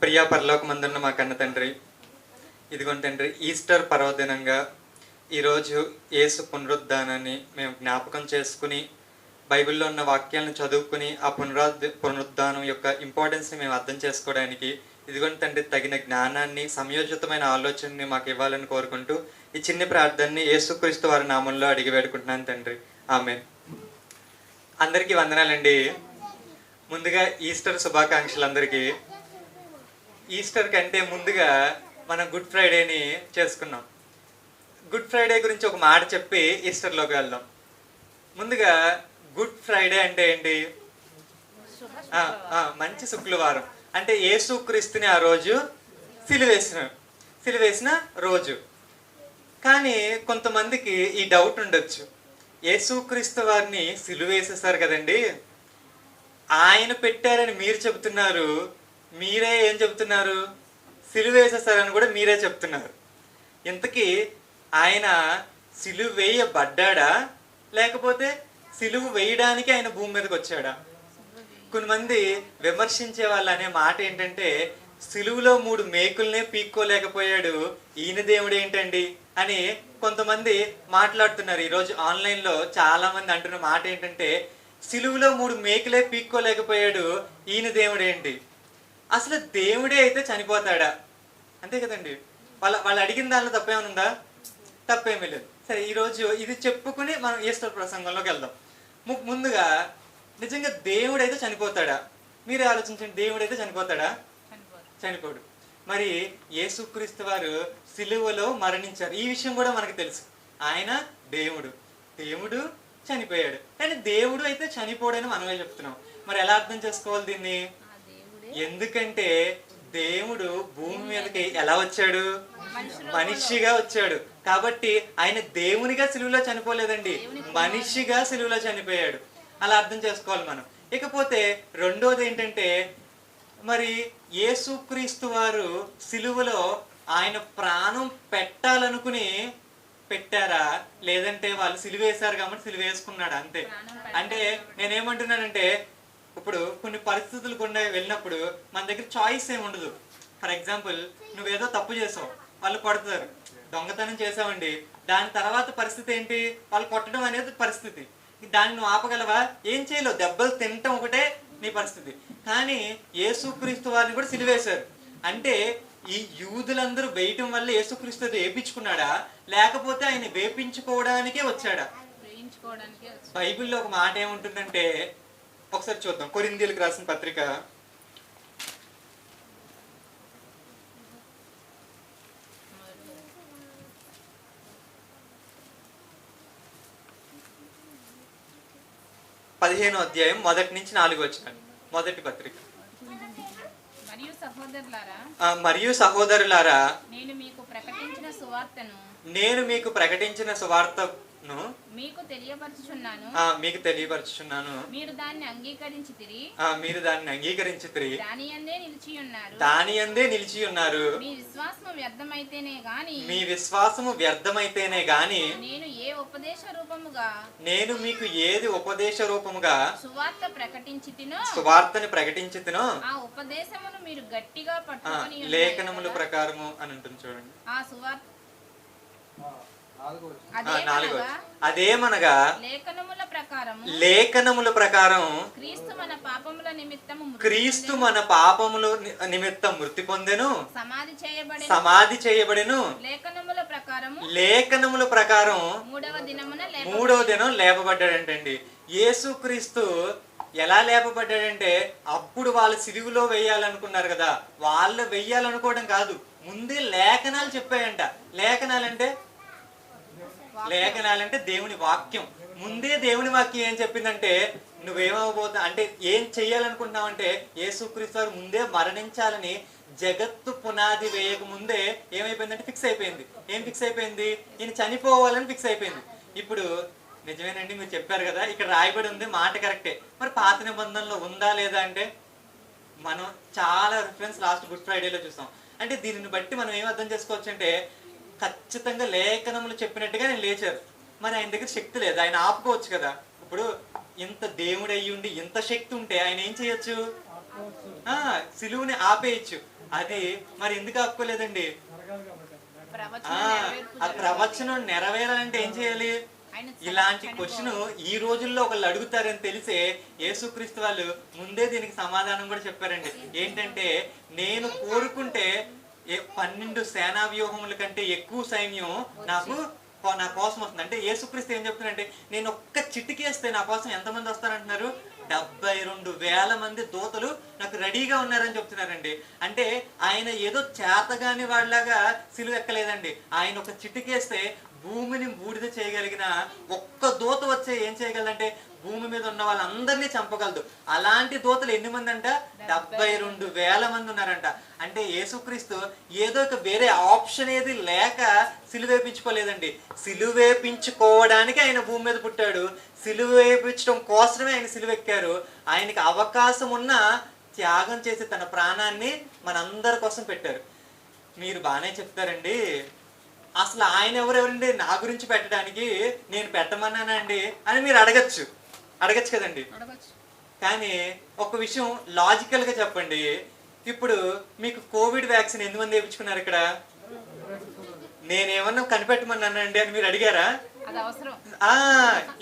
ప్రియా పరలోకమందున్న మా కన్న తండ్రి, ఇదిగోండి తండ్రి, ఈస్టర్ పర్వదినంగా ఈరోజు యేసు పునరుద్ధానాన్ని మేము జ్ఞాపకం చేసుకుని బైబిల్లో ఉన్న వాక్యాలను చదువుకుని ఆ పునరుద్ధానం యొక్క ఇంపార్టెన్స్ని మేము అర్థం చేసుకోవడానికి ఇదిగోండి తండ్రి తగిన జ్ఞానాన్ని, సమయోచితమైన ఆలోచనని మాకు ఇవ్వాలని కోరుకుంటూ ఈ చిన్ని ప్రార్థనని యేసుక్రీస్తు వారి నామంలో అడిగి వేడుకుంటున్నాను తండ్రి. ఆమేన్. అందరికీ వందనాలండి. ముందుగా ఈస్టర్ శుభాకాంక్షలు అందరికీ. ఈస్టర్ కంటే ముందుగా మనం గుడ్ ఫ్రైడేని చేసుకున్నాం. గుడ్ ఫ్రైడే గురించి ఒక మాట చెప్పి ఈస్టర్లోకి వెళ్దాం. ముందుగా గుడ్ ఫ్రైడే అంటే ఏంటి? మంచి శుక్రవారం. అంటే యేసుక్రీస్తుని ఆ రోజు సిలువేసిన రోజు. కానీ కొంతమందికి ఈ డౌట్ ఉండొచ్చు, యేసుక్రీస్తు వారిని సిలువేసేసారు కదండి, ఆయన పెట్టారని మీరు చెబుతున్నారు, మీరే ఏం చెబుతున్నారు? సిలువేసేసారని కూడా మీరే చెప్తున్నారు. ఇంతకీ ఆయన సిలువ వేయబడ్డా లేకపోతే సిలువ వేయడానికి ఆయన భూమి మీదకి వచ్చాడా? కొంతమంది విమర్శించే వాళ్ళు అనే మాట ఏంటంటే, సిలువలో 3 మేకుల్నే పీక్కోలేకపోయాడు, ఈయన దేవుడు ఏంటండి అని కొంతమంది మాట్లాడుతున్నారు. ఈరోజు ఆన్లైన్లో చాలా మంది అంటున్న మాట ఏంటంటే, సిలువలో 3 మేకులే పీక్కోలేకపోయాడు, ఈయన దేవుడు ఏంటి? అసలు దేవుడే అయితే చనిపోతాడా? అంతే కదండి. వాళ్ళు అడిగిన దానిలో తప్పేమైనా ఉందా? తప్పేమీ లేదు. సరే, ఈరోజు ఇది చెప్పుకుని మనం ఈస్టర్ ప్రసంగంలోకి వెళ్దాం. ముందుగా నిజంగా దేవుడు అయితే చనిపోతాడా? మీరే ఆలోచించండి. దేవుడు అయితే చనిపోతాడా? చనిపోడు. మరి యేసుక్రీస్తు వారు సిలువలో మరణించారు. ఈ విషయం కూడా మనకు తెలుసు. ఆయన దేవుడు చనిపోయాడు. కానీ దేవుడు అయితే చనిపోడని మనమే చెప్తున్నాం. మరి ఎలా అర్థం చేసుకోవాలి దీన్ని? ఎందుకంటే దేవుడు భూమి మీదకి ఎలా వచ్చాడు? మనిషిగా వచ్చాడు. కాబట్టి ఆయన దేవునిగా సిలువలో చనిపోలేదండి, మనిషిగా సిలువలో చనిపోయాడు. అలా అర్థం చేసుకోవాలి మనం. ఇకపోతే రెండోది ఏంటంటే, మరి యేసుక్రీస్తు వారు సిలువలో ఆయన ప్రాణం పెట్టాలనుకుని పెట్టారా, లేదంటే వాళ్ళు సిలువ వేశారు కాబట్టి సిలువ వేసుకున్నాడా? అంతే. అంటే నేనేమంటున్నానంటే, ఇప్పుడు కొన్ని పరిస్థితులు కొన్ని వెళ్ళినప్పుడు మన దగ్గర చాయిస్ ఏమి ఉండదు. ఫర్ ఎగ్జాంపుల్, నువ్వేదో తప్పు చేసావు, వాళ్ళు కొడతారు. దొంగతనం చేసావండి, దాని తర్వాత పరిస్థితి ఏంటి? వాళ్ళు కొట్టడం అనేది పరిస్థితి. దాన్ని నువ్వు ఆపగలవా? ఏం చేయలేవు. దెబ్బలు తినటం ఒకటే నీ పరిస్థితి. కానీ యేసుక్రీస్తు వారిని కూడా సిలువేశారు. అంటే ఈ యూదులందరూ వేయటం వల్ల యేసుక్రీస్తు వేయించుకున్నాడా, లేకపోతే ఆయన వేయించుకోవడానికే వచ్చాడా? బైబిల్లో ఒక మాట ఏముంటుందంటే, ఒకసారి చూద్దాం. కొరింథీయులకు రాసిన పత్రిక 15వ అధ్యాయం 1 నుంచి 4 వచనాలు. మొదటి పత్రిక. మరియు సహోదరులారా, నేను మీకు ప్రకటించిన సువార్తను మీకు తెలియపరచుచున్నాను. మీరు దాన్ని అంగీకరించితిరి. దాని యందే నిలిచి ఉన్నారు. మీ విశ్వాసము వ్యర్థమైతేనే గాని నేను మీకు ఏది ఉపదేశ రూపముగా సువార్తని ప్రకటించితినో ఆ ఉపదేశమును మీరు గట్టిగా పట్టుకొని లేఖనముల ప్రకారము అని ఉంటుంది. చూడండి, ఆ సువార్త అదేమనగా లేఖనముల ప్రకారం క్రీస్తు మన పాపముల నిమిత్తం మృతి పొందెను, సమాధి చేయబడెను, లేఖనముల ప్రకారం మూడవ దినం లేపబడ్డాడంటండి. యేసుక్రీస్తు ఎలా లేపబడ్డాడంటే, అప్పుడు వాళ్ళు సిలువలో వేయాలనుకున్నారు కదా, వాళ్ళు వెయ్యాలనుకోవడం కాదు, ముందే లేఖనాలు చెప్పాయంట. లేఖనాలంటే దేవుని వాక్యం. ముందే దేవుని వాక్యం ఏం చెప్పిందంటే, నువ్వేమవబోతా అంటే ఏం చెయ్యాలనుకుంటున్నావంటే, యేసుక్రీస్తు వారు ముందే మరణించాలని జగత్తు పునాది వేయక ముందే ఏమైపోయిందంటే ఫిక్స్ అయిపోయింది. ఏం ఫిక్స్ అయిపోయింది? ఈయన చనిపోవాలని ఫిక్స్ అయిపోయింది. ఇప్పుడు నిజమేనండి, మీరు చెప్పారు కదా, ఇక్కడ రాయబడి ఉంది, మాట కరెక్టే. మరి పాత నిబంధనలో ఉందా లేదా అంటే, మనం చాలా రిఫరెన్స్ లాస్ట్ గుడ్ ఫ్రైడేలో చూస్తాం. అంటే దీనిని బట్టి మనం ఏం అర్థం చేసుకోవచ్చు అంటే, ఖచ్చితంగా లేఖనములు చెప్పినట్టుగా నేను లేచారు. మరి ఆయన దగ్గర శక్తి లేదు, ఆయన ఆపుకోవచ్చు కదా. ఇప్పుడు ఇంత దేవుడు అయ్యి ఉండి ఇంత శక్తి ఉంటే ఆయన ఏం చేయొచ్చు? సిలువుని ఆపేయచ్చు. అది మరి ఎందుకు ఆపుకోలేదండి? ఆ ప్రవచనం నెరవేరాలంటే ఏం చేయాలి? ఇలాంటి క్వశ్చన్ ఈ రోజుల్లో ఒకళ్ళు అడుగుతారని తెలిసే యేసుక్రీస్తు వాళ్ళు ముందే దీనికి సమాధానం కూడా చెప్పారండి. ఏంటంటే, నేను కోరుకుంటే 12 సేనా వ్యూహముల కంటే ఎక్కువ సైన్యం నా కోసం వస్తుంది. అంటే యేసుక్రీస్తు ఏం చెప్తున్నారంటే, నేను ఒక్క చిటికేస్తే నా కోసం ఎంతమంది వస్తారంటున్నారు? 72,000 మంది దూతలు నాకు రెడీగా ఉన్నారని చెప్తున్నారండి. అంటే ఆయన ఏదో చేతగాని వాళ్ళలాగా సిలువ ఎక్కలేదండి. ఆయన ఒక చిటికేస్తే భూమిని బూడిద చేయగలిగిన ఒక్క దూత వచ్చే ఏం చేయగలదంటే భూమి మీద ఉన్న వాళ్ళందరినీ చంపగలదు. అలాంటి దూతలు ఎన్ని మంది అంట? 72,000 మంది ఉన్నారంట. అంటే యేసుక్రీస్తు ఏదో ఒక వేరే ఆప్షన్ ఏది లేక సిలువేపించుకోలేదండి. సిలువేపించుకోవడానికి ఆయన భూమి మీద పుట్టాడు. సిలువేపించడం కోసమే ఆయన సిలువెక్కారు. ఆయనకి అవకాశం ఉన్న త్యాగం చేసి తన ప్రాణాన్ని మనందరి కోసం పెట్టారు. మీరు బాగానే చెప్తారండి, అసలు ఆయన ఎవరెవరండి నా గురించి పెట్టడానికి, నేను పెట్టమన్నానండి అని మీరు అడగచ్చు కదండి. కానీ ఒక విషయం లాజికల్ గా చెప్పండి. ఇప్పుడు మీకు కోవిడ్ వ్యాక్సిన్ ఎంతమంది వేయించుకున్నారు ఇక్కడ? నేనేమన్నా కనిపెట్టమన్నానండి అని మీరు అడిగారా?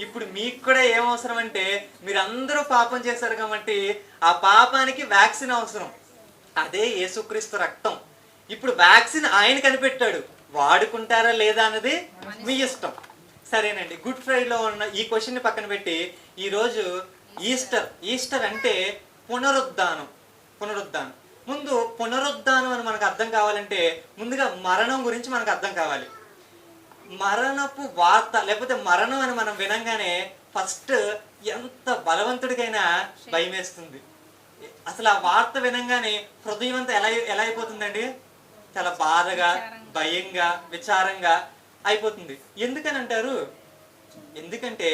ఇప్పుడు మీకు కూడా ఏం అవసరం అంటే, మీరందరూ పాపం చేశారు కాబట్టి ఆ పాపానికి వ్యాక్సిన్ అవసరం. అదే యేసుక్రీస్తు రక్తం. ఇప్పుడు వ్యాక్సిన్ ఆయన కనిపెట్టాడు, వాడుకుంటారా లేదా అన్నది మీ ఇష్టం. సరేనండి, గుడ్ ఫ్రైడేలో ఉన్న ఈ క్వశ్చన్ ని పక్కన పెట్టి ఈరోజు ఈస్టర్ అంటే పునరుద్ధానం. ముందు పునరుద్ధానం అని మనకు అర్థం కావాలంటే ముందుగా మరణం గురించి మనకు అర్థం కావాలి. మరణపు వార్త లేకపోతే మరణం అని మనం వినంగానే ఫస్ట్ ఎంత బలవంతుడికైనా భయం వేస్తుంది. అసలు ఆ వార్త వినంగానే హృదయం అంతా ఎలా అయిపోతుందండి? చాలా బాధగా, భయంగా, విచారంగా అయిపోతుంది. ఎందుకని అంటారు? ఎందుకంటే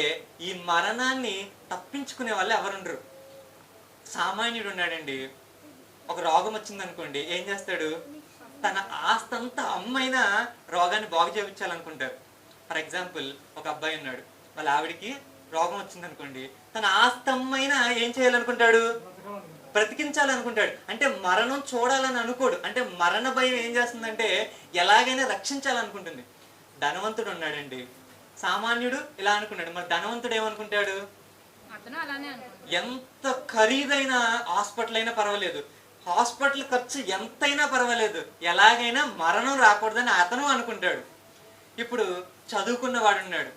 ఈ మరణాన్ని తప్పించుకునే వాళ్ళు ఎవరుండరు. సామాన్యుడు ఉన్నాడండి, ఒక రోగం వచ్చింది అనుకోండి, ఏం చేస్తాడు? తన ఆస్తంతా అమ్మైనా రోగాన్ని బాగు చేయించాలనుకుంటారు. ఫర్ ఎగ్జాంపుల్, ఒక అబ్బాయి ఉన్నాడు, వాళ్ళ ఆవిడికి రోగం వచ్చింది అనుకోండి, తన ఆస్తమ్మైనా ఏం చేయాలనుకుంటాడు? బ్రతికించాలనుకుంటాడు. అంటే మరణం చూడాలని అనుకోడు. అంటే మరణ భయం ఏం చేస్తుందంటే ఎలాగైనా రక్షించాలనుకుంటుంది. ధనవంతుడు ఉన్నాడండి, సామాన్యుడు ఇలా అనుకున్నాడు. మరి ధనవంతుడు ఏమనుకుంటాడు? ఎంత ఖరీదైన హాస్పిటల్ అయినా పర్వాలేదు, హాస్పిటల్ ఖర్చు ఎంతైనా పర్వాలేదు, ఎలాగైనా మరణం రాకూడదని అతను అనుకుంటాడు. ఇప్పుడు చదువుకున్నవాడు ఉన్నాడు,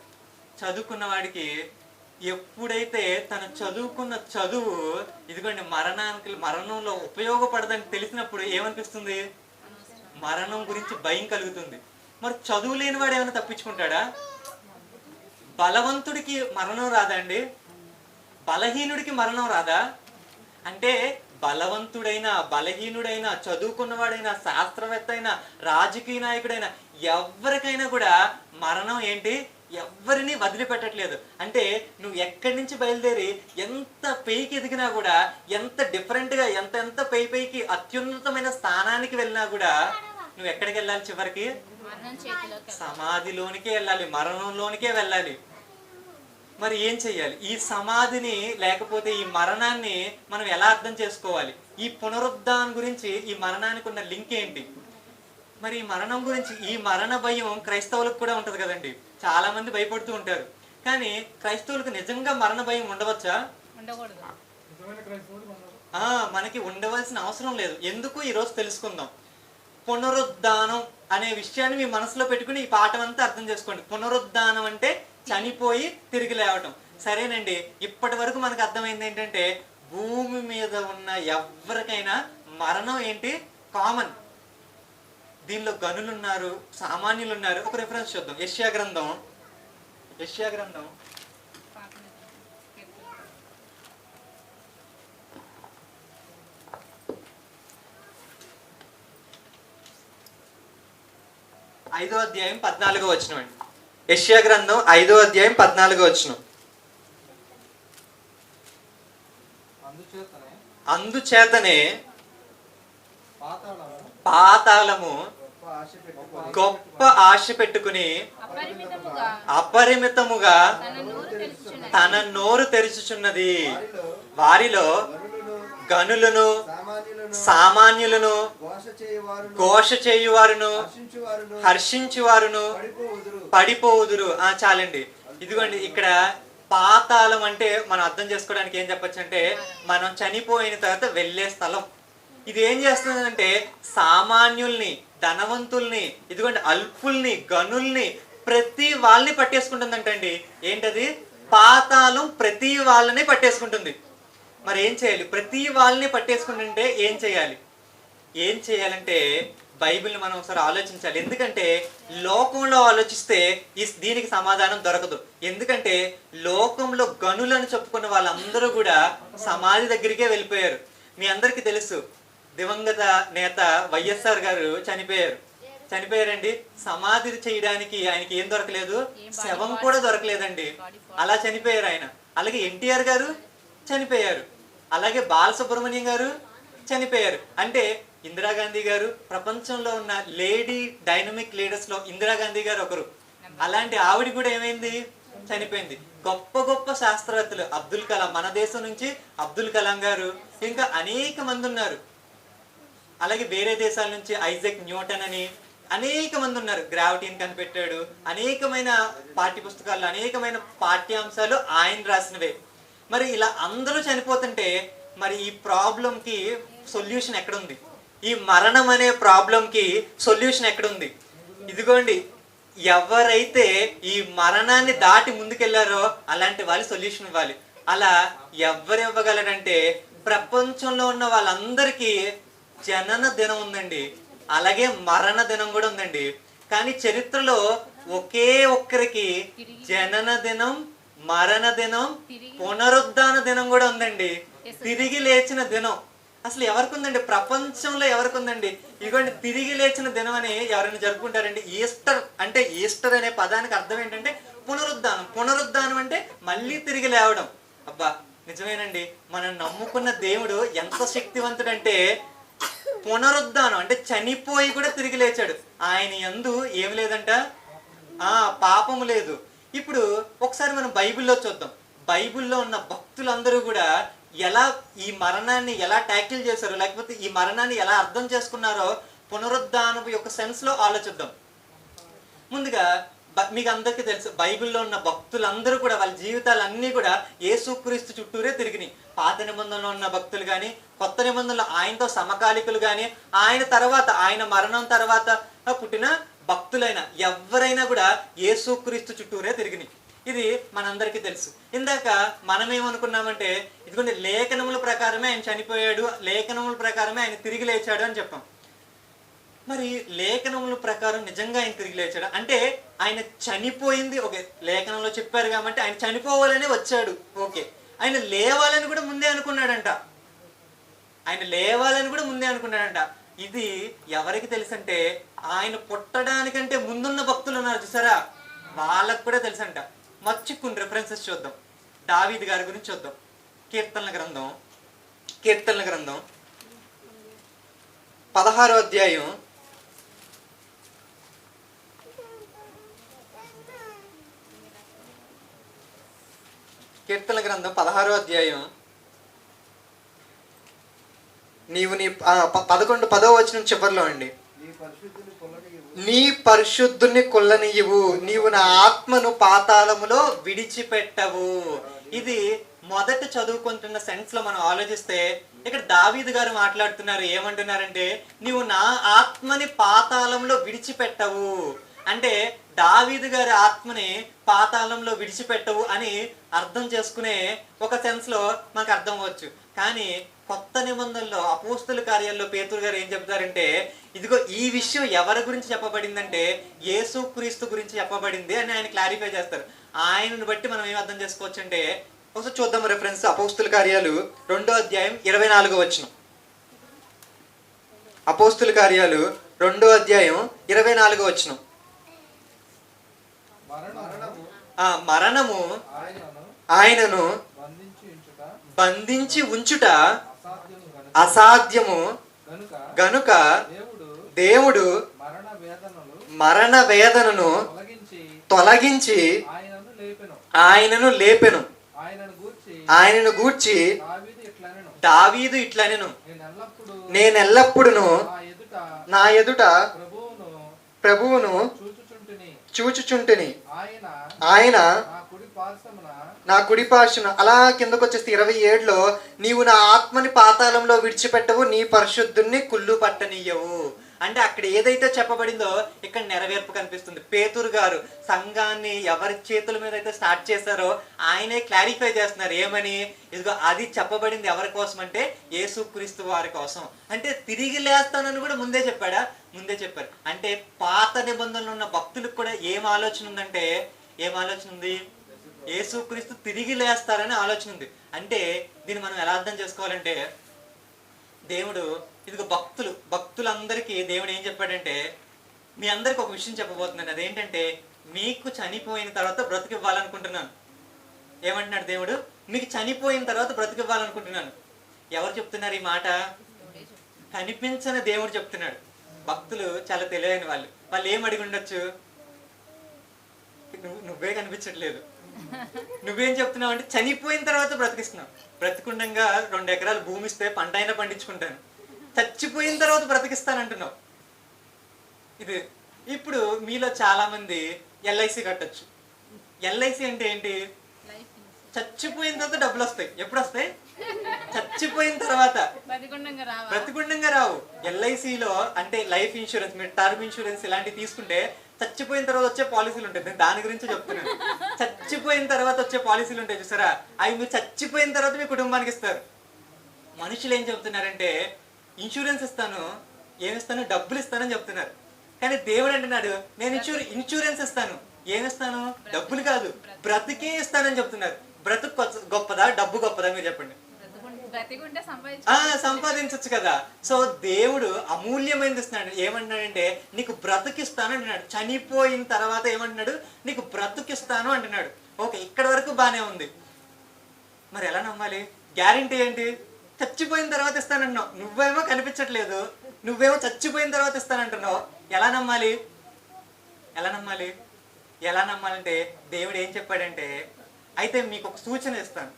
చదువుకున్నవాడికి ఎప్పుడైతే తను చదువుకున్న చదువు ఇదిగోండి మరణంలో ఉపయోగపడదని తెలిసినప్పుడు ఏమనిపిస్తుంది? మరణం గురించి భయం కలుగుతుంది. మరి చదువు లేని వాడు ఏమైనా తప్పించుకుంటాడా? బలవంతుడికి మరణం రాదా అండి? బలహీనుడికి మరణం రాదా? అంటే బలవంతుడైనా, బలహీనుడైనా, చదువుకున్నవాడైనా, శాస్త్రవేత్త అయినా, రాజకీయ నాయకుడైనా ఎవరికైనా కూడా మరణం ఏంటి? ఎవరిని వదిలిపెట్టట్లేదు. అంటే నువ్వు ఎక్కడి నుంచి బయలుదేరి ఎంత పైకి ఎదిగినా కూడా, ఎంత డిఫరెంట్గా ఎంత పైకి అత్యున్నతమైన స్థానానికి వెళ్ళినా కూడా నువ్వు ఎక్కడికి వెళ్ళాలి? చివరికి సమాధిలోనికే వెళ్ళాలి, మరణంలోనికే వెళ్ళాలి. మరి ఏం చెయ్యాలి? ఈ సమాధిని లేకపోతే ఈ మరణాన్ని మనం ఎలా అర్థం చేసుకోవాలి? ఈ పునరుద్ధానం గురించి ఈ మరణానికి ఉన్న లింక్ ఏంటి? మరి ఈ మరణం గురించి, ఈ మరణ భయం క్రైస్తవులకు కూడా ఉంటది కదండి. చాలా మంది భయపడుతూ ఉంటారు. కానీ క్రైస్తవులకు నిజంగా మరణ భయం ఉండవచ్చా? మనకి ఉండవలసిన అవసరం లేదు. ఎందుకు ఈరోజు తెలుసుకుందాం. పునరుద్ధానం అనే విషయాన్ని మీ మనసులో పెట్టుకుని ఈ పాఠం అంతా అర్థం చేసుకోండి. పునరుద్ధానం అంటే చనిపోయి తిరిగి లేవటం. సరేనండి, ఇప్పటి వరకు మనకు అర్థమైంది ఏంటంటే భూమి మీద ఉన్న ఎవరికైనా మరణం ఏంటి? కామన్. దీనిలో గనులు ఉన్నారు, సామాన్యులు ఉన్నారు. ఒక రిఫరెన్స్ చూద్దాం. యెషయా గ్రంథం 5వ అధ్యాయం 14వ వచనం అండి. యెషయా గ్రంథం 5వ అధ్యాయం 14వ వచనం. అందుచేతనే పాతాళము గొప్ప ఆశ పెట్టుకుని అపరిమితముగా తన నోరు తెరుచుచున్నది. వారిలో గనులను, సామాన్యులను, ఘోష చేయువారును, హర్షించువారును పడిపోవుదురు. చాలండి. ఇదిగోండి, ఇక్కడ పాతాళం అంటే మనం అర్థం చేసుకోవడానికి ఏం చెప్పొచ్చు అంటే మనం చనిపోయిన తర్వాత వెళ్ళే స్థలం. ఇది ఏం చేస్తుందంటే సామాన్యుల్ని, ధనవంతుల్ని, ఇదిగోండి అల్పుల్ని, గనుల్ని, ప్రతి వాళ్ళని పట్టేసుకుంటుందంటండి. ఏంటది? పాతాళం ప్రతి వాళ్ళని పట్టేసుకుంటుంది. మరి ఏం చేయాలి? ప్రతి వాళ్ళని పట్టేసుకుంటుంటే ఏం చేయాలి? ఏం చేయాలంటే బైబిల్ని మనం ఒకసారి ఆలోచించాలి. ఎందుకంటే లోకంలో ఆలోచిస్తే దీనికి సమాధానం దొరకదు. ఎందుకంటే లోకంలో గనులను చెప్పుకున్న వాళ్ళందరూ కూడా సమాధి దగ్గరికే వెళ్ళిపోయారు. మీ అందరికీ తెలుసు, దివంగత నేత వైఎస్ఆర్ గారు చనిపోయారండి. సమాధి చేయడానికి ఆయనకి ఏం దొరకలేదు? శవం కూడా దొరకలేదండి. అలా చనిపోయారు ఆయన. అలాగే ఎన్టీఆర్ గారు చనిపోయారు. అలాగే బాలసుబ్రహ్మణ్యం గారు చనిపోయారు. అంటే ఇందిరాగాంధీ గారు ప్రపంచంలో ఉన్న లేడీ డైనమిక్ లీడర్స్ లో ఇందిరాగాంధీ గారు ఒకరు. అలాంటి ఆవిడ కూడా ఏమైంది? చనిపోయింది. గొప్ప గొప్ప శాస్త్రవేత్తలు అబ్దుల్ కలాం, మన దేశం నుంచి అబ్దుల్ కలాం గారు, ఇంకా అనేక మంది ఉన్నారు. అలాగే వేరే దేశాల నుంచి ఐజాక్ న్యూటన్ అని అనేక మంది ఉన్నారు. గ్రావిటీని కనిపెట్టాడు. అనేకమైన పాఠ్య పుస్తకాలు, అనేకమైన పాఠ్యాంశాలు ఆయన రాసినవే. మరి ఇలా అందరూ చనిపోతుంటే మరి ఈ ప్రాబ్లంకి సొల్యూషన్ ఎక్కడుంది? ఈ మరణం అనే ప్రాబ్లంకి సొల్యూషన్ ఎక్కడుంది? ఇదిగోండి, ఎవరైతే ఈ మరణాన్ని దాటి ముందుకెళ్లారో అలాంటి వాళ్ళు సొల్యూషన్ ఇవ్వాలి. అలా ఎవరు ఇవ్వగలరంటే ప్రపంచంలో ఉన్న వాళ్ళందరికీ జనన దినం ఉందండి, అలాగే మరణ దినం కూడా ఉందండి. కానీ చరిత్రలో ఒకే ఒక్కరికి జనన దినం, మరణ దినం, పునరుద్ధాన దినం కూడా ఉందండి. తిరిగి లేచిన దినం అసలు ఎవరికి ఉందండి? ప్రపంచంలో ఎవరికి ఉందండి? ఇదిగోండి, తిరిగి లేచిన దినం అని ఎవరైనా జరుపుకుంటారండి. ఈస్టర్ అంటే, ఈస్టర్ అనే పదానికి అర్థం ఏంటంటే పునరుద్ధానం. పునరుద్ధానం అంటే మళ్ళీ తిరిగి లేవడం. అబ్బా నిజమేనండి, మనం నమ్ముకున్న దేవుడు ఎంత శక్తివంతుడంటే పునరుద్ధానం అంటే చనిపోయి కూడా తిరిగి లేచాడు. ఆయన యందు ఏమి లేదంట? పాపము లేదు. ఇప్పుడు ఒకసారి మనం బైబిల్లో చూద్దాం. బైబిల్లో ఉన్న భక్తులందరూ కూడా ఎలా ఈ మరణాన్ని ఎలా ట్యాకిల్ చేశారో, లేకపోతే ఈ మరణాన్ని ఎలా అర్థం చేసుకున్నారో పునరుద్ధానం యొక్క సెన్స్ లో ఆలోచిద్దాం. ముందుగా మీకు అందరికీ తెలుసు, బైబిల్లో ఉన్న భక్తులందరూ కూడా వాళ్ళ జీవితాలన్నీ కూడా యేసుక్రీస్తు చుట్టూరే తిరిగినాయి. పాత నిబంధనలో ఉన్న భక్తులు కానీ, కొత్త నిబంధనలో ఆయనతో సమకాలికులు కానీ, ఆయన తర్వాత, ఆయన మరణం తర్వాత పుట్టిన భక్తులైన ఎవరైనా కూడా యేసుక్రీస్తు చుట్టూరే తిరిగినాయి. ఇది మనందరికీ తెలుసు. ఇందాక మనం ఏమనుకున్నామంటే ఇదిగోండి లేఖనముల ప్రకారమే ఆయన చనిపోయాడు, లేఖనముల ప్రకారమే ఆయన తిరిగి లేచాడు అని చెప్పాం. మరి లేఖనముల ప్రకారం నిజంగా ఆయన తిరిగి లేచాడు అంటే ఆయన చనిపోయింది ఓకే, లేఖనంలో చెప్పారు కాబట్టి ఆయన చనిపోవాలని వచ్చాడు ఓకే. ఆయన లేవాలని కూడా ముందే అనుకున్నాడంట. ఇది ఎవరికి తెలుసంటే ఆయన పుట్టడానికంటే ముందున్న భక్తులు ఉన్నారు చూసారా, వాళ్ళకు కూడా తెలుసంట. కొన్ని రెఫరెన్సెస్ చూద్దాం. దావీదు గారి గురించి చూద్దాం. కీర్తనల గ్రంథం 16వ అధ్యాయం 16వ అధ్యాయం నీవు నీ 10వ వచనం చివరిలో అండి, నీ పరిశుద్ధుని కొల్లనియ్యవు, నీవు నా ఆత్మను పాతాళములో విడిచిపెట్టవు. ఇది మొదట చదువుకుంటున్న సెన్స్ లో మనం ఆలోచిస్తే ఇక్కడ దావీదు గారు మాట్లాడుతున్నారు. ఏమంటున్నారంటే నీవు నా ఆత్మని పాతాళంలో విడిచిపెట్టవు అంటే దావీదు గారి ఆత్మని పాతాళంలో విడిచిపెట్టవు అని అర్థం చేసుకునే ఒక సెన్స్ లో మనకు అర్థం అవ్వచ్చు. కానీ కొత్త నిబంధనలో అపోస్తుల కార్యాల్లో పేతురు గారు ఏం చెప్తారంటే ఇదిగో ఈ విషయం ఎవరి గురించి చెప్పబడిందంటే యేసుక్రీస్తు గురించి చెప్పబడింది అని ఆయన క్లారిఫై చేస్తారు. ఆయనను బట్టి మనం ఏం అర్థం చేసుకోవచ్చు అంటే ఒకసారి చూద్దాం రెఫరెన్స్. అపోస్తుల కార్యాలు 2వ అధ్యాయం 24వ వచనం. అపోస్తుల కార్యాలు 2వ అధ్యాయం 24వ వచనం. మరణము ఆయనను బంధించి ఉంచుట అసాధ్యము గనుక దేవుడు మరణ వేదనను తొలగించి ఆయనను లేపెను. ఆయనను గూర్చి దావీదు ఇట్లనెను, నేనెల్లప్పుడును నా ఎదుట ప్రభువును చూచుచుంటిని, ఆయన నా కుడి పార్శ్వన. అలా కిందకు వచ్చేస్తే 27లో, నీవు నా ఆత్మని పాతాళంలో విడిచిపెట్టవు, నీ పరిశుద్ధుణ్ణి కుళ్ళు పట్టనీయవు. అంటే అక్కడ ఏదైతే చెప్పబడిందో ఇక్కడ నెరవేర్పు కనిపిస్తుంది. పేతురు గారు సంఘాన్ని ఎవరి చేతుల మీద అయితే స్టార్ట్ చేశారో ఆయనే క్లారిఫై చేస్తున్నారు. ఏమని? ఇదిగో అది చెప్పబడింది ఎవరి కోసం అంటే యేసుక్రీస్తు వారి కోసం. అంటే తిరిగి లేస్తానని కూడా ముందే చెప్పాడా? ముందే చెప్పారు. అంటే పాత నిబంధనలు ఉన్న భక్తులకు కూడా ఏం ఆలోచన ఉందంటే, ఏం ఆలోచన ఉంది? యేసుక్రీస్తు తిరిగి లేస్తారని ఆలోచన ఉంది. అంటే దీన్ని మనం ఎలా అర్థం చేసుకోవాలంటే, దేవుడు ఇదిగో భక్తులందరికీ దేవుడు ఏం చెప్పాడంటే, మీ అందరికి ఒక విషయం చెప్పబోతున్నాను. అదేంటంటే, మీకు చనిపోయిన తర్వాత బ్రతికివ్వాలనుకుంటున్నాను. ఏమంటున్నాడు దేవుడు? మీకు చనిపోయిన తర్వాత బ్రతికివ్వాలనుకుంటున్నాను. ఎవరు చెప్తున్నారు ఈ మాట? కనిపించని దేవుడు చెప్తున్నాడు. భక్తులు చాలా తెలివైన వాళ్ళు ఏం అడిగి ఉండొచ్చు? నువ్వే కనిపించట్లేదు, నువ్వేం చెప్తున్నావు అంటే చనిపోయిన తర్వాత బ్రతికిస్తున్నావు. బ్రతికుండంగా 2 ఎకరాలు భూమి ఇస్తే పంట అయినా పండించుకుంటాను, చచ్చిపోయిన తర్వాత బ్రతికిస్తానంటున్నావు. ఇది ఇప్పుడు మీలో చాలా మంది ఎల్ఐసి కట్టచ్చు. ఎల్ఐసి అంటే ఏంటి? చచ్చిపోయిన తర్వాత డబ్బులు వస్తాయి. ఎప్పుడు వస్తాయి? చచ్చిపోయిన తర్వాత, బ్రతికుండంగా రావు. ఎల్ఐసిలో అంటే లైఫ్ ఇన్సూరెన్స్, మీరు టర్మ్ ఇన్సూరెన్స్ ఇలాంటివి తీసుకుంటే చచ్చిపోయిన తర్వాత వచ్చే పాలసీలు ఉంటాయి. నేను దాని గురించి చెప్తున్నాను. చచ్చిపోయిన తర్వాత వచ్చే పాలసీలు ఉంటాయి చూసారా, అవి మీరు చచ్చిపోయిన తర్వాత మీ కుటుంబానికి ఇస్తారు. మనుషులు ఏం చెప్తున్నారంటే, ఇన్సూరెన్స్ ఇస్తాను, ఏమిస్తాను? డబ్బులు ఇస్తానని చెప్తున్నారు. కానీ దేవుడు అంటున్నాడు, నేను ఇన్సూరెన్స్ ఇస్తాను, ఏమిస్తాను? డబ్బులు కాదు, బ్రతికే ఇస్తానని చెప్తున్నారు. బ్రతుకు గొప్పదా, డబ్బు గొప్పదా? మీరు చెప్పండి. సంపాదించచ్చు కదా. సో దేవుడు అమూల్యమైనది ఇస్తున్నాడు. ఏమంటున్నాడంటే, నీకు బ్రతుకిస్తాను అంటున్నాడు. చనిపోయిన తర్వాత ఏమంటున్నాడు? నీకు బ్రతుకిస్తాను అంటున్నాడు. ఓకే, ఇక్కడ వరకు బానే ఉంది. మరి ఎలా నమ్మాలి? గ్యారెంటీ ఏంటి? చచ్చిపోయిన తర్వాత ఇస్తానంటున్నావు, నువ్వేమో కనిపించట్లేదు, నువ్వేమో చచ్చిపోయిన తర్వాత ఇస్తానంటున్నావు. ఎలా నమ్మాలి? ఎలా నమ్మాలంటే దేవుడు ఏం చెప్పాడంటే, అయితే మీకు ఒక సూచన ఇస్తాను.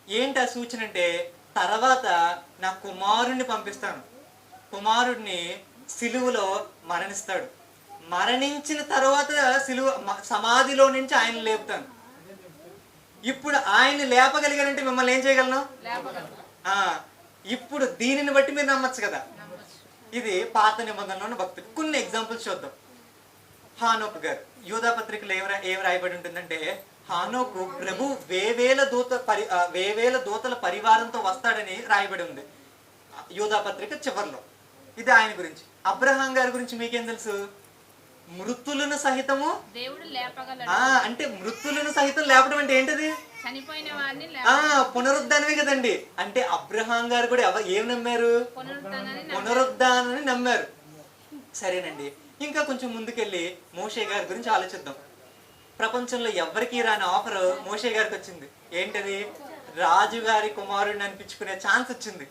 ఏంటి ఆ సూచన అంటే, తర్వాత నా కుమారుణ్ణి పంపిస్తాను, కుమారుడిని సిలువలో మరణిస్తాడు, మరణించిన తర్వాత సమాధిలో నుంచి ఆయన లేపుతాను. ఇప్పుడు ఆయన లేపగలిగారంటే మిమ్మల్ని ఏం చేయగలను? ఇప్పుడు దీనిని బట్టి మీరు నమ్మచ్చు కదా. ఇది పాత నిబంధనలో ఉన్న భక్తులు. కొన్ని ఎగ్జాంపుల్స్ చూద్దాం. హానోకు గారు యూదా పత్రికలో ఏం రాయబడి ఉంటుందంటే, హానోకు ప్రభు వేవేల దూతల పరివారంతో వస్తాడని రాయబడి ఉంది యూదా పత్రిక చివరిలో. ఇది ఆయన గురించి. అబ్రహాం గారి గురించి మీకేం తెలుసు? మృతులను సహితము దేవుడు లేపగలడు. అంటే మృతులను సహితం లేపడం అంటే ఏంటది? చనిపోయిన వారిని పునరుద్ధానమే కదండి. అంటే అబ్రహాం గారు కూడా ఏం నమ్మారు? పునరుద్ధానాన్ని నమ్మారు. సరేనండి, ఇంకా కొంచెం ముందుకెళ్ళి మోషే గారి గురించి ఆలోచిద్దాం. ప్రపంచంలో ఎవరికి రాని ఆఫర్ మోషే గారికి వచ్చింది. ఏంటది? రాజుగారి కుమారుడిని అనిపించుకునే ఛాన్స్ వచ్చింది.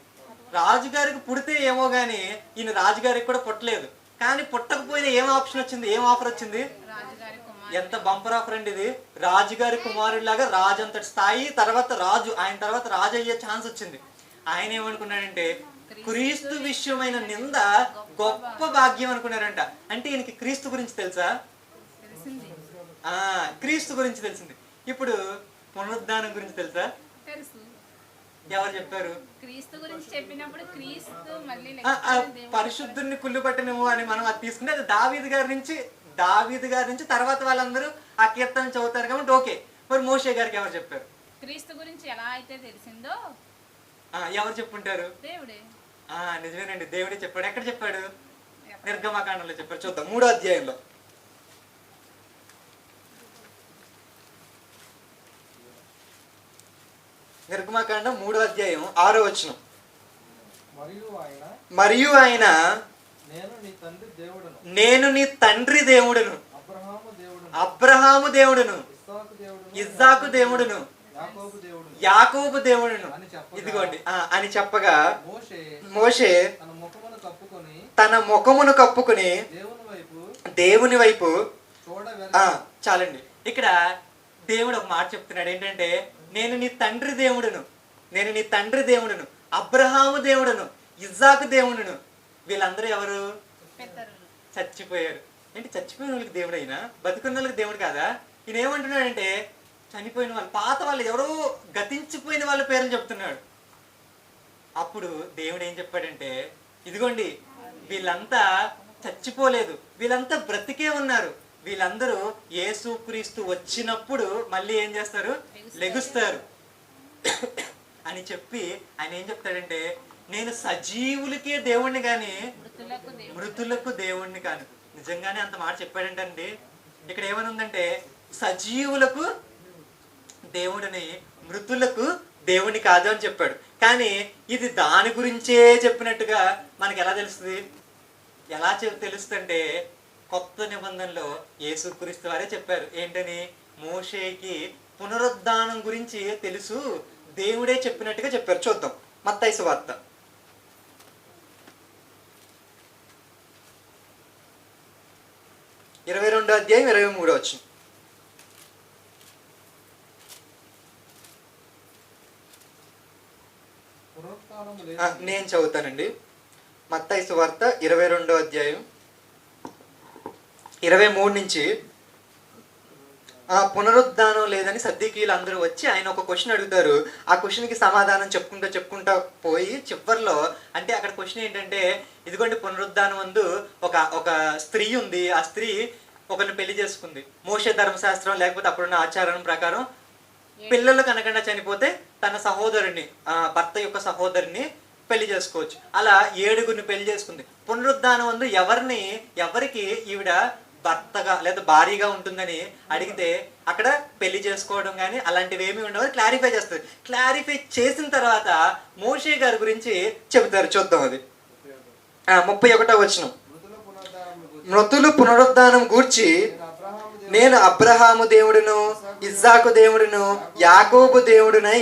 రాజుగారికి పుడితే ఏమో గాని ఈయన రాజుగారికి కూడా పుట్టలేదు. కానీ పుట్టకపోయినా ఏం ఆప్షన్ వచ్చింది? ఏం ఆఫర్ వచ్చింది? ఎంత బంపర్ ఆఫర్ అండి ఇది. రాజుగారి కుమారుడిలాగా రాజు అంతటి స్థాయి, తర్వాత రాజు, ఆయన తర్వాత రాజు అయ్యే ఛాన్స్ వచ్చింది. ఆయన ఏమనుకున్నాడంటే, క్రీస్తు విషయమైన నింద గొప్ప భాగ్యం అనుకున్నారంట. అంటే ఈయనకి క్రీస్తు గురించి తెలుసా? క్రీస్తు గురించి తెలిసింది. ఇప్పుడు పునరుద్ధానం గురించి తెలుసా? ఎవరు చెప్పారు? క్రీస్తు గురించి చెప్పినప్పుడు క్రీస్తు మళ్ళీ పరిశుద్ధుని కుళ్ళు పట్టనేమో అని మనం అది తీసుకుంటే, అది దావీదు గారి నుంచి తర్వాత వాళ్ళందరూ ఆ కీర్తన చదువుతారు కాబట్టి ఓకే. మరి మోషే గారికి ఎవరు చెప్పారు? క్రీస్తు గురించి ఎలా అయితే తెలిసిందో ఎవరు చెప్పుంటారు? దేవుడే. నిజమేనండి, దేవుడే చెప్పాడు. ఎక్కడ చెప్పాడు? నిర్గమకాండంలో చెప్పాడు. చూద్దాం, 3వ అధ్యాయంలో. నిర్గమకాండం 3వ అధ్యాయం 6వ వచనం. మరియు ఆయన నేను నీ తండ్రి దేవుడును, అబ్రహాము దేవుడును, ఇస్సాకు దేవుడును, యాకోబు దేవుడును, ఇదిగోండి అని చెప్పగా మోషే తన ముఖమును కప్పుకొని దేవుని వైపు చాలండి. ఇక్కడ దేవుడు ఒక మాట చెప్తున్నాడు. ఏంటంటే, నేను నీ తండ్రి దేవుడును, అబ్రహాము దేవుడును, ఇస్సాకు దేవుడును. వీళ్ళందరూ ఎవరు? చచ్చిపోయారు. ఏంటి చచ్చిపోయిన వాళ్ళకి దేవుడు అయినా బతుకున్న వాళ్ళకి దేవుడు కాదా? ఈయన ఏమంటున్నాడంటే చనిపోయిన వాళ్ళు, పాత వాళ్ళు, ఎవరో గతించిపోయిన వాళ్ళ పేర్లు చెప్తున్నాడు. అప్పుడు దేవుడు ఏం చెప్పాడంటే ఇదిగోండి వీళ్ళంతా చచ్చిపోలేదు, వీళ్ళంతా బ్రతికే ఉన్నారు. వీళ్ళందరూ యేసుక్రీస్తు వచ్చినప్పుడు మళ్ళీ ఏం చేస్తారు? లెగుస్తారు అని చెప్పి ఆయన ఏం చెప్తాడంటే నేను సజీవులకే దేవుణ్ణి కానీ మృతులకు దేవుణ్ణి కాను. నిజంగానే అంత మాట చెప్పాడంటండి. ఇక్కడ ఏమని ఉందంటే సజీవులకు దేవుడిని, మృతులకు దేవుని కాదు అని చెప్పాడు. కానీ ఇది దాని గురించే చెప్పినట్టుగా మనకి ఎలా తెలుస్తుంది? ఎలా తెలుస్తుందంటే కొత్త నిబంధనలో యేసుక్రీస్తు వారే చెప్పారు. ఏంటని? మోషేకి పునరుద్ధానం గురించి తెలుసు, దేవుడే చెప్పినట్టుగా చెప్పారు. చూద్దాం మత్తయి సువార్త 22వ అధ్యాయం 23వ వచనం. నేను చదువుతానండి. మత్తయి సువార్త 22వ అధ్యాయం 23 నుంచి. పునరుద్ధానం లేదని సద్దీకీయులు అందరూ వచ్చి ఆయన ఒక క్వశ్చన్ అడుగుతారు. ఆ క్వశ్చన్కి సమాధానం చెప్పుకుంటా పోయి చివరిలో, అంటే అక్కడ క్వశ్చన్ ఏంటంటే ఇదిగోండి పునరుద్ధానం ముందు ఒక స్త్రీ ఉంది. ఆ స్త్రీ ఒకరిని పెళ్లి చేసుకుంది. మోషే ధర్మశాస్త్రం లేకపోతే అప్పుడున్న ఆచారం ప్రకారం పిల్లలు కనకుండా చనిపోతే తన సహోదరుని, భర్త యొక్క సహోదరుని పెళ్లి చేసుకోవచ్చు. అలా 7గురిని పెళ్లి చేసుకుంది. పునరుద్ధానం ముందు ఎవరికి ఈవిడ భర్తగా లేదా భార్యగా ఉంటుందని అడిగితే అక్కడ పెళ్లి చేసుకోవడం కానీ అలాంటివి ఏమి ఉండవు, క్లారిఫై చేస్తారు. క్లారిఫై చేసిన తర్వాత మోషే గారి గురించి చెబుతారు. చూద్దాం అది 31వ వచనం. మృతులు పునరుద్ధానం గూర్చి నేను అబ్రహాము దేవుడును, ఇస్సాకు దేవుడును, యాకోబు దేవుడునై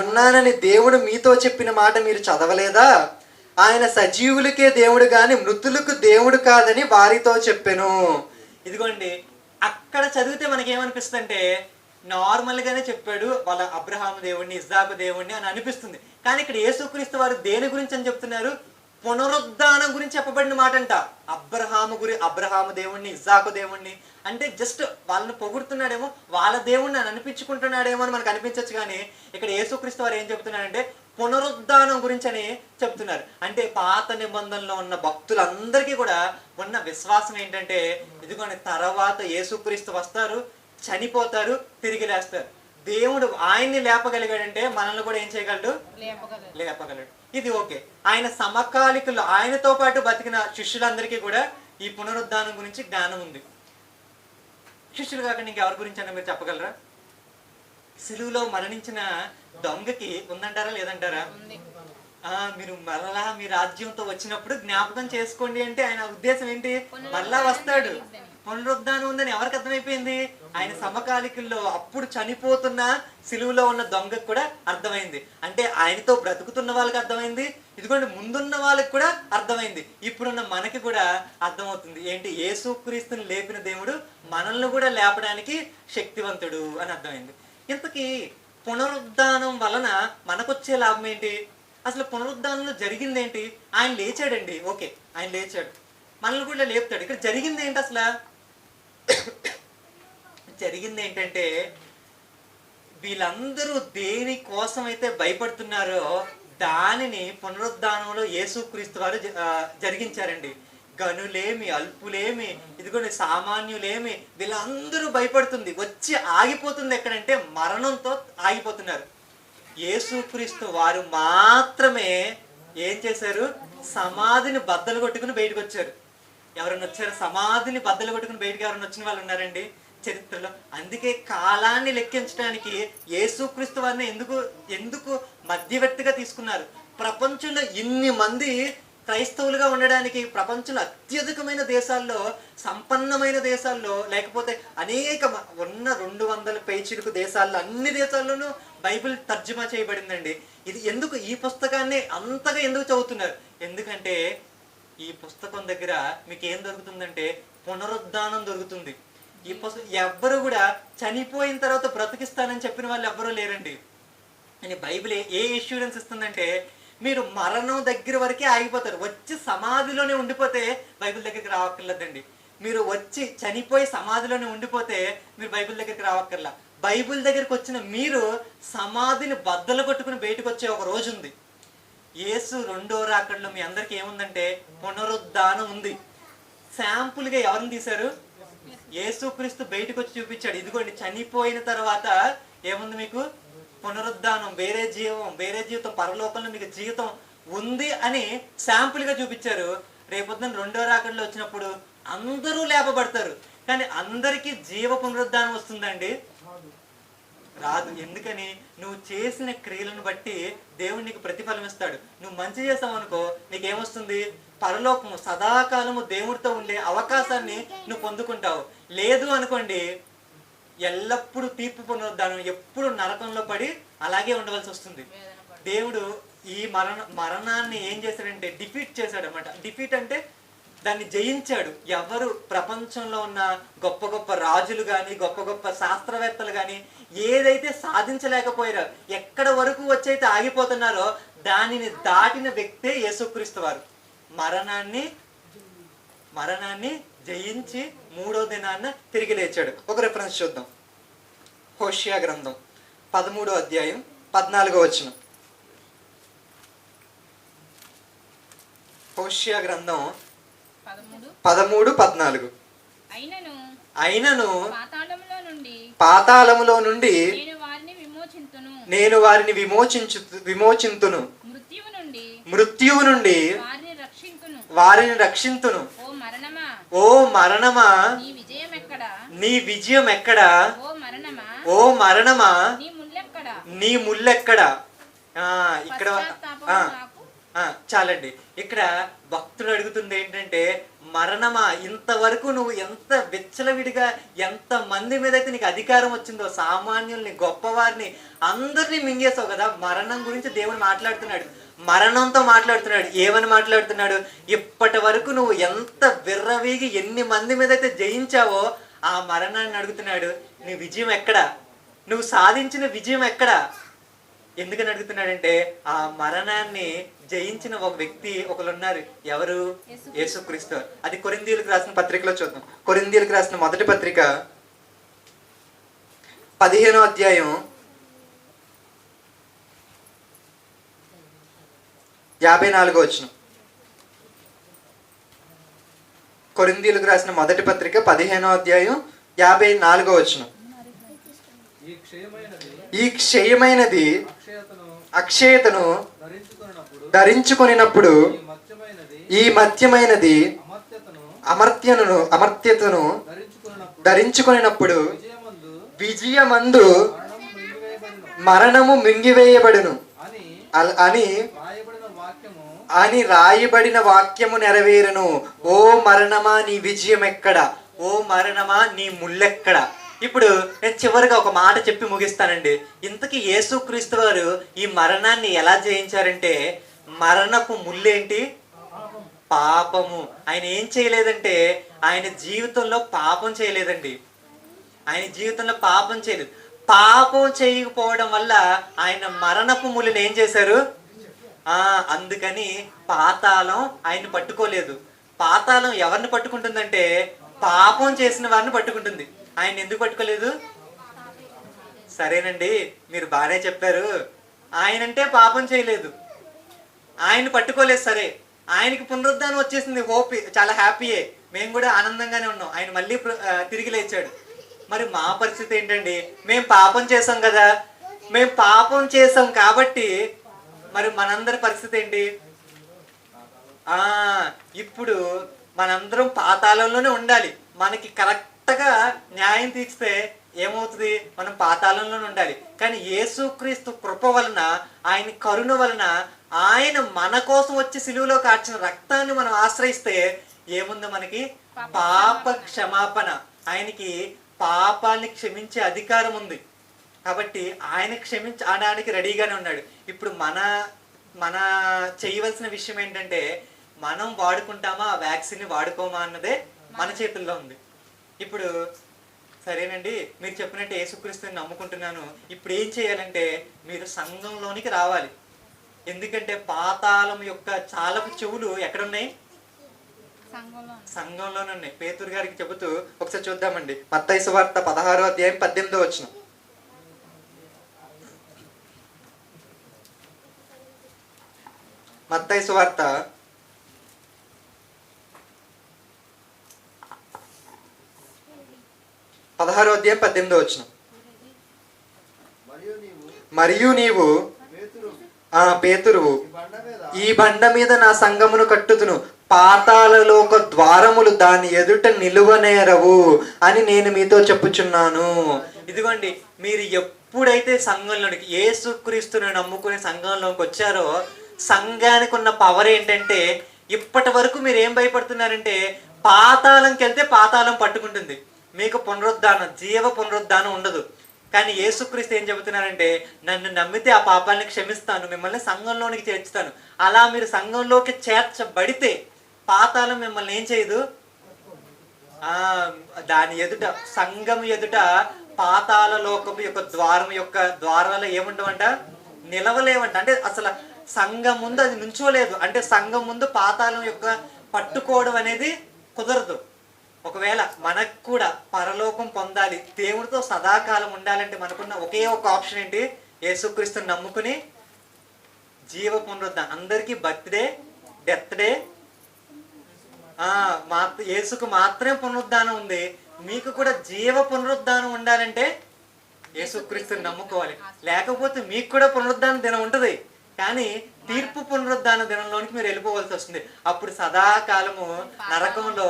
ఉన్నానని దేవుడు మీతో చెప్పిన మాట మీరు చదవలేదా? ఆయన సజీవులకే దేవుడు గాని మృతులకు దేవుడు కాదని వారితో చెప్పెను. ఇదిగోండి అక్కడ చదివితే మనకేమనిపిస్తుంది అంటే నార్మల్గానే చెప్పాడు వాళ్ళ అబ్రహాము దేవుడిని, ఇస్సాకు దేవుడిని అని అనిపిస్తుంది. కానీ ఇక్కడ యేసుక్రీస్తు వారు దేని గురించి అని చెప్తున్నారు? పునరుద్ధానం గురించి చెప్పబడిన మాట అంట. అబ్రహాము దేవుణ్ణి, ఇస్సాకు దేవుణ్ణి అంటే జస్ట్ వాళ్ళని పొగుడుతున్నాడేమో, వాళ్ళ దేవుణ్ణి అని అనిపించుకుంటున్నాడేమో అని మనకు అనిపించవచ్చు. కానీ ఇక్కడ యేసుక్రీస్తు వారు ఏం చెప్తున్నారంటే పునరుద్ధానం గురించి అని చెప్తున్నారు. అంటే పాత నిబంధనలో ఉన్న భక్తులందరికీ కూడా ఉన్న విశ్వాసం ఏంటంటే ఇదిగోండి తర్వాత యేసుక్రీస్తు వస్తారు, చనిపోతారు, తిరిగి లేస్తారు. దేవుడు ఆయన్ని లేపగలిగాడంటే మనల్ని కూడా ఏం చేయగలడు? లేపగలడు. ఇది ఓకే. ఆయన సమకాలికులు, ఆయనతో పాటు బతికిన శిష్యులందరికీ కూడా ఈ పునరుద్ధానం గురించి జ్ఞానం ఉంది. శిష్యులు కాకుండా ఇంకెవరి గురించి అన్న మీరు చెప్పగలరా? సిలువలో మరణించిన దొంగకి ఉందంటారా లేదంటారా? మీరు మరలా మీ రాజ్యంతో వచ్చినప్పుడు జ్ఞాపకం చేసుకోండి అంటే ఆయన ఉద్దేశం ఏంటి? మరలా వస్తాడు, పునరుద్ధానం ఉందని ఎవరికి అర్థమైపోయింది? ఆయన సమకాలికుల్లో అప్పుడు చనిపోతున్న సిలువలో ఉన్న దొంగకు కూడా అర్థమైంది. అంటే ఆయనతో బ్రతుకుతున్న వాళ్ళకి అర్థమైంది, ఇదిగోండి ముందున్న వాళ్ళకి కూడా అర్థమైంది, ఇప్పుడున్న మనకి కూడా అర్థమవుతుంది. ఏంటి? యేసుక్రీస్తుని లేపిన దేవుడు మనల్ని కూడా లేపడానికి శక్తివంతుడు అని అర్థమైంది. ఇంతకీ పునరుద్ధానం వలన మనకొచ్చే లాభం ఏంటి? అసలు పునరుద్ధానంలో జరిగింది ఏంటి? ఆయన లేచాడండి, ఓకే ఆయన లేచాడు, మనల్ని కూడా లేపుతాడు. ఇక్కడ జరిగింది ఏంటి? అసలు జరిగింది ఏంటంటే వీళ్ళందరూ దేని కోసం అయితే భయపడుతున్నారో దానిని పునరుద్ధానంలో యేసుక్రీస్తు వారు జరిగించారండి. గనులేమి, అల్పులేమి, ఇదిగోండి సామాన్యులేమి, వీళ్ళందరూ భయపడుతుంది వచ్చి ఆగిపోతుంది. ఎక్కడంటే మరణంతో ఆగిపోతున్నారు. యేసుక్రీస్తు వారు మాత్రమే ఏం చేశారు? సమాధిని బద్దలు కొట్టుకుని బయటకు వచ్చారు. ఎవరన్నా వచ్చారు? సమాధిని బద్దలు కొట్టుకుని బయటకు ఎవరన్నా వచ్చిన వాళ్ళు ఉన్నారండి చరిత్రలో? అందుకే కాలాన్ని లెక్కించడానికి యేసుక్రీస్తు వారిని ఎందుకు మధ్యవర్తిగా తీసుకున్నారు? ప్రపంచంలో ఇన్ని మంది క్రైస్తవులుగా ఉండడానికి ప్రపంచంలో అత్యధికమైన దేశాల్లో, సంపన్నమైన దేశాల్లో, లేకపోతే అనేక ఉన్న 200 పైచిలుకు దేశాల్లో, అన్ని దేశాల్లోనూ బైబిల్ తర్జుమా చేయబడిందండి. ఇది ఎందుకు? ఈ పుస్తకాన్ని అంతగా ఎందుకు చదువుతున్నారు? ఎందుకంటే ఈ పుస్తకం దగ్గర మీకు ఏం దొరుకుతుందంటే పునరుద్ధానం దొరుకుతుంది. ఈ పుస్తకం ఎవ్వరు కూడా చనిపోయిన తర్వాత బ్రతికిస్తానని చెప్పిన వాళ్ళు ఎవ్వరూ లేరండి. అని బైబిల్ ఏ ఇన్సూరెన్స్ ఇస్తుందంటే మీరు మరణం దగ్గర వరకే ఆగిపోతారు. వచ్చి సమాధిలోనే ఉండిపోతే బైబిల్ దగ్గరికి రావక్కర్లేదండి. మీరు వచ్చి చనిపోయి సమాధిలోనే ఉండిపోతే మీరు బైబిల్ దగ్గరికి రావక్కర్లా. బైబిల్ దగ్గరికి వచ్చిన మీరు సమాధిని బద్దలు కొట్టుకుని బయటకు వచ్చే ఒక రోజు ఉంది. యేసు రెండో రాకడలో మీ అందరికీ ఏముందంటే పునరుద్ధానం ఉంది. శాంపుల్గా ఎవరిని తీశారు? యేసుక్రీస్తు బయటకు వచ్చి చూపించాడు. ఇదిగోండి, చనిపోయిన తర్వాత ఏముంది మీకు? పునరుద్ధానం, వేరే జీవితం, పరలోకంలో మీకు జీవితం ఉంది అని శాంపుల్గా చూపించారు. రేపొద్దున రెండో రాకడలో వచ్చినప్పుడు అందరూ లేపబడతారు. కానీ అందరికీ జీవ పునరుద్ధానం వస్తుందండి? రాదు. ఎందుకని? నువ్వు చేసిన క్రియలను బట్టి దేవుడు నీకు ప్రతిఫలం ఇస్తాడు. నువ్వు మంచి చేసావు అనుకో, నీకేమొస్తుంది? పరలోకము, సదాకాలము దేవుడితో ఉండే అవకాశాన్ని నువ్వు పొందుకుంటావు. లేదు అనుకోండి, ఎల్లప్పుడూ తీర్పు పునరుద్ధానం, ఎప్పుడు నరకంలో పడి అలాగే ఉండవలసి వస్తుంది. దేవుడు ఈ మరణాన్ని ఏం చేశాడంటే డిఫీట్ చేశాడు అనమాట. డిఫీట్ అంటే దాన్ని జయించాడు. ఎవరు ప్రపంచంలో ఉన్న గొప్ప గొప్ప రాజులు కానీ, గొప్ప గొప్ప శాస్త్రవేత్తలు కానీ ఏదైతే సాధించలేకపోయారో, ఎక్కడ వరకు వచ్చైతే ఆగిపోతున్నారో దానిని దాటిన వ్యక్తే యేసుక్రీస్తు వారు. మరణాన్ని జయించి మూడో దినాన్న తిరిగి లేచాడు. ఒక రిఫరెన్స్ చూద్దాం. హోషియా గ్రంథం 13వ అధ్యాయం 14వ వచనం. హోషియా గ్రంథం 13:14. అయినను పాతాళములో నుండి నేను వారిని విమోచింతును, మృత్యువు నుండి వారిని రక్షింతును. ఓ మరణమా, నీ విజయం ఎక్కడా? ఓ మరణమా, నీ ముల్లెక్కడా? ఇక్కడ చాలండి. ఇక్కడ భక్తుడు అడుగుతుంది ఏంటంటే, మరణమా, ఇంతవరకు నువ్వు ఎంత విచ్చలవిడిగా ఎంత మంది మీద అయితే నీకు అధికారం వచ్చిందో, సామాన్యుల్ని, గొప్పవారిని అందరినీ మింగేసావు కదా. మరణం గురించి దేవుడు మాట్లాడుతున్నాడు, మరణంతో మాట్లాడుతున్నాడు. ఏమని మాట్లాడుతున్నాడు? ఇప్పటి వరకు నువ్వు ఎంత విర్రవీగి ఎన్ని మంది మీద అయితే జయించావో ఆ మరణాన్ని అడుగుతున్నాడు, నీ విజయం ఎక్కడా? నువ్వు సాధించిన విజయం ఎక్కడా? ఎందుకని అడుగుతున్నాడంటే, ఆ మరణాన్ని జయించిన ఒక వ్యక్తి ఒకరు ఉన్నారు. ఎవరు? యేసుక్రీస్తు. అది కొరింథీయులకు రాసిన పత్రికలో చూద్దాం. కొరింథీయులకు రాసిన మొదటి పత్రిక 15వ అధ్యాయం 54వ వచనం. కొరింథీయులకు రాసిన మొదటి పత్రిక 15వ అధ్యాయం 54వ వచనం. ఈ క్షయమైనది అక్షయతను ధరించుకొనినప్పుడు ఈ మత్యమైనది అమర్త్యతను ధరించుకొనినప్పుడు విజయమందు మరణము మింగివేయబడును అని రాయబడిన వాక్యము నెరవేరును. ఓ మరణమా, నీ విజయం ఎక్కడ? ఓ మరణమా, నీ ముల్లెక్కడ? ఇప్పుడు నేను చివరిగా ఒక మాట చెప్పి ముగిస్తానండి. ఇంతకీ యేసుక్రీస్తు వారు ఈ మరణాన్ని ఎలా జయించారంటే, మరణపు ముల్లేంటి? పాపము. ఆయన ఏం చేయలేదంటే, ఆయన జీవితంలో పాపం చేయలేదండి. ఆయన జీవితంలో పాపం చేయలేదు. పాపం చేయకపోవడం వల్ల ఆయన మరణపు ముళ్ళని ఏం చేశారు? అందుకని పాతాళం ఆయన్ని పట్టుకోలేదు. పాతాళం ఎవరిని పట్టుకుంటుందంటే, పాపం చేసిన వారిని పట్టుకుంటుంది. ఆయన ఎందుకు పట్టుకోలేదు? సరేనండి, మీరు బాగానే చెప్పారు. ఆయనంటే పాపం చేయలేదు, ఆయన పట్టుకోలేదు. సరే, ఆయనకి పునరుద్ధానం వచ్చేసింది, హోప్, చాలా హ్యాపీయే, మేము కూడా ఆనందంగానే ఉన్నాం. ఆయన మళ్ళీ తిరిగి లేచాడు. మరి మా పరిస్థితి ఏంటండి? మేము పాపం చేసాం కదా, మేము పాపం చేసాం కాబట్టి మరి మనందరి పరిస్థితి ఏంటి? ఇప్పుడు మనందరం పాతాళంలోనే ఉండాలి. మనకి కరెక్ట్గా న్యాయం తీర్చితే ఏమవుతుంది? మనం పాతాళంలోనే ఉండాలి. కానీ యేసుక్రీస్తు కృప వలన, ఆయన కరుణ వలన, ఆయన మన కోసం వచ్చి సిలువలో కార్చిన రక్తాన్ని మనం ఆశ్రయిస్తే ఏముందో? మనకి పాప క్షమాపణ. ఆయనకి పాపాన్ని క్షమించే అధికారం ఉంది. కాబట్టి ఆయన క్షమించడానికి రెడీగానే ఉన్నాడు. ఇప్పుడు మన చేయవలసిన విషయం ఏంటంటే, మనం వాడుకుంటామా ఆ వ్యాక్సిన్ని వాడుకోమా అన్నదే మన చేతుల్లో ఉంది. ఇప్పుడు సరేనండి, మీరు చెప్పినట్టు యేసుక్రీస్తుని నమ్ముకుంటున్నాను, ఇప్పుడు ఏం చేయాలంటే మీరు సంఘంలోనికి రావాలి. ఎందుకంటే పాతాళం యొక్క చాలపు చెవులు ఎక్కడున్నాయి? సంఘంలోనే ఉన్నాయి. పేతురు గారికి చెబుతూ ఒకసారి చూద్దామండి. మత్తయి సువార్త 16వ అధ్యాయం 18వ వచనం. మత్తయి సువార్త 16వ అధ్యాయం 18వ వచనం. మరియు నీవు పేతురువు, ఈ బండ మీద నా సంఘమును కట్టుదును, పాతాళలోక ద్వారములు దాని ఎదుట నిలువనేరవు అని నేను మీతో చెప్పుచున్నాను. ఇదిగోండి, మీరు ఎప్పుడైతే సంఘంలోనికి యేసుక్రీస్తుని నమ్ముకునే సంఘంలోకి వచ్చారో, సంఘానికి ఉన్న పవర్ ఏంటంటే, ఇప్పటి వరకు మీరు ఏం భయపడుతున్నారంటే పాతాళంకి వెళ్తే పాతాళం పట్టుకుంటుంది, మీకు పునరుద్ధానం, జీవ పునరుద్ధానం ఉండదు. కానీ యేసుక్రీస్తు ఏం చెబుతున్నారంటే, నన్ను నమ్మితే ఆ పాపాలని క్షమిస్తాను, మిమ్మల్ని సంఘంలోనికి చేర్చుతాను. అలా మీరు సంఘంలోకి చేర్చబడితే పాతాళం మిమ్మల్ని ఏం చేయదు. దాని ఎదుట, సంఘం ఎదుట పాతాళ లోకపు యొక్క ద్వారాలు ఏముండవంట, నిలవలేవంట. అంటే అసలు సంఘం ముందు అది నుంచోలేదు. అంటే సంఘం ముందు పాతాళం యొక్క పట్టుకోవడం అనేది కుదరదు. ఒకవేళ మనకు కూడా పరలోకం పొందాలి, దేవుడితో సదాకాలం ఉండాలంటే మనకున్న ఒకే ఒక ఆప్షన్ ఏంటి? యేసుక్రీస్తుని నమ్ముకుని జీవ పునరుద్ధానం. అందరికీ బర్త్డే, డెత్ డే, యేసుకు మాత్రమే పునరుద్ధానం ఉంది. మీకు కూడా జీవ పునరుద్ధానం ఉండాలంటే యేసుక్రీస్తుని నమ్ముకోవాలి. లేకపోతే మీకు కూడా పునరుద్ధాన దినం ఉంటుంది, కానీ తీర్పు పునరుద్ధాన దినంలోనికి మీరు వెళ్ళిపోవాల్సి వస్తుంది. అప్పుడు సదాకాలము నరకంలో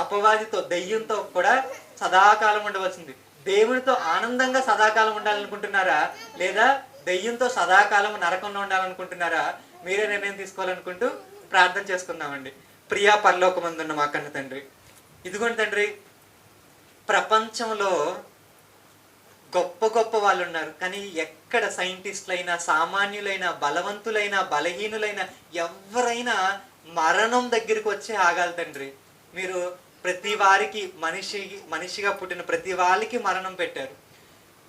అపవాదితో, దెయ్యంతో కూడా సదాకాలం ఉండవలసింది. దేవునితో ఆనందంగా సదాకాలం ఉండాలనుకుంటున్నారా, లేదా దెయ్యంతో సదాకాలం నరకంలో ఉండాలనుకుంటున్నారా? మీరే నిర్ణయం తీసుకోవాలనుకుంటూ ప్రార్థన చేసుకుందామండి. ప్రియా పరలోకమందున్న మా కన్న తండ్రి, ఇదిగోండి తండ్రి, ప్రపంచంలో గొప్ప గొప్ప వాళ్ళు ఉన్నారు, కానీ ఎక్కడ సైంటిస్టులైనా, సామాన్యులైనా, బలవంతులైనా, బలహీనులైనా, ఎవరైనా మరణం దగ్గరికి వచ్చి ఆగాలి తండ్రి. మీరు ప్రతి వారికి, మనిషిగా పుట్టిన ప్రతి వాళ్ళకి మరణం పెట్టారు.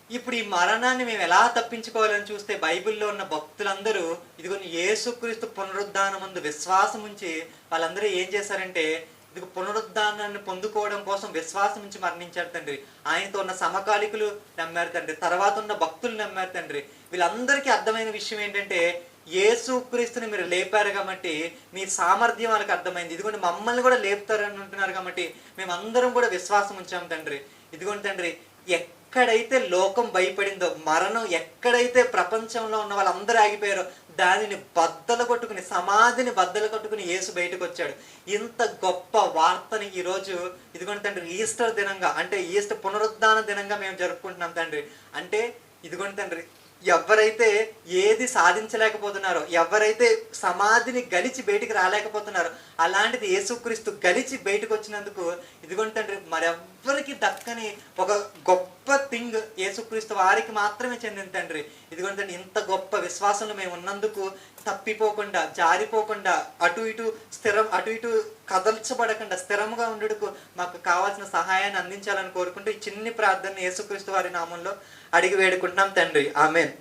ఇప్పుడు ఈ మరణాన్ని మేము ఎలా తప్పించుకోవాలని చూస్తే, బైబిల్లో ఉన్న భక్తులందరూ ఇదిగో యేసుక్రీస్తు పునరుద్ధానం ముందు విశ్వాసం ఉంచి వాళ్ళందరూ ఏం చేశారంటే, ఇదిగో పునరుద్ధానాన్ని పొందుకోవడం కోసం విశ్వాసం నుంచి మరణించారు తండ్రి. ఆయనతో ఉన్న సమకాలికులు నమ్మారు తండ్రి, తర్వాత ఉన్న భక్తులు నమ్మారు తండ్రి. వీళ్ళందరికీ అర్థమైన విషయం ఏంటంటే, యేసుక్రీస్తుని మీరు లేపారు కాబట్టి మీ సామర్థ్యం వాళ్ళకి అర్థమైంది. ఇదిగోండి మమ్మల్ని కూడా లేపుతారని అంటున్నారు కాబట్టి మేమందరం కూడా విశ్వాసం ఉంచాం తండ్రి. ఇదిగోండి తండ్రి, ఎక్కడైతే లోకం భయపడిందో, మరణం ఎక్కడైతే ప్రపంచంలో ఉన్న వాళ్ళందరూ ఆగిపోయారో, దానిని బద్దలు కొట్టుకుని, సమాధిని బద్దలు కొట్టుకుని యేసు బయటకు వచ్చాడు. ఇంత గొప్ప వార్తని ఈరోజు ఇదిగోండి తండ్రి, ఈస్టర్ దినంగా, అంటే ఈస్టర్ పునరుద్ధాన దినంగా మేము జరుపుకుంటున్నాం తండ్రి. అంటే ఇదిగోండి తండ్రి, ఎవరైతే ఏది సాధించలేకపోతున్నారో, ఎవరైతే సమాధిని గలిచి బయటికి రాలేకపోతున్నారో, అలాంటిది యేసుక్రీస్తు గలిచి బయటకు వచ్చినందుకు ఇదిగోండి తండ్రి, మరెవ్వరికి దక్కని ఒక గొప్ప థింగ్ యేసుక్రీస్తు వారికి మాత్రమే చెందింది తండ్రి. ఇదిగోండి తండ్రి, ఇంత గొప్ప విశ్వాసంలో మేము ఉన్నందుకు తప్పిపోకుండా, జారిపోకుండా, అటు ఇటు కదల్చబడకుండా స్థిరంగా ఉండుటకు మాకు కావాల్సిన సహాయాన్ని అందించాలని కోరుకుంటూ ఈ చిన్ని ప్రార్థన యేసుక్రీస్తు వారి నామంలో అడిగి వేడుకుంటున్నాం తండ్రి. ఆమేన్.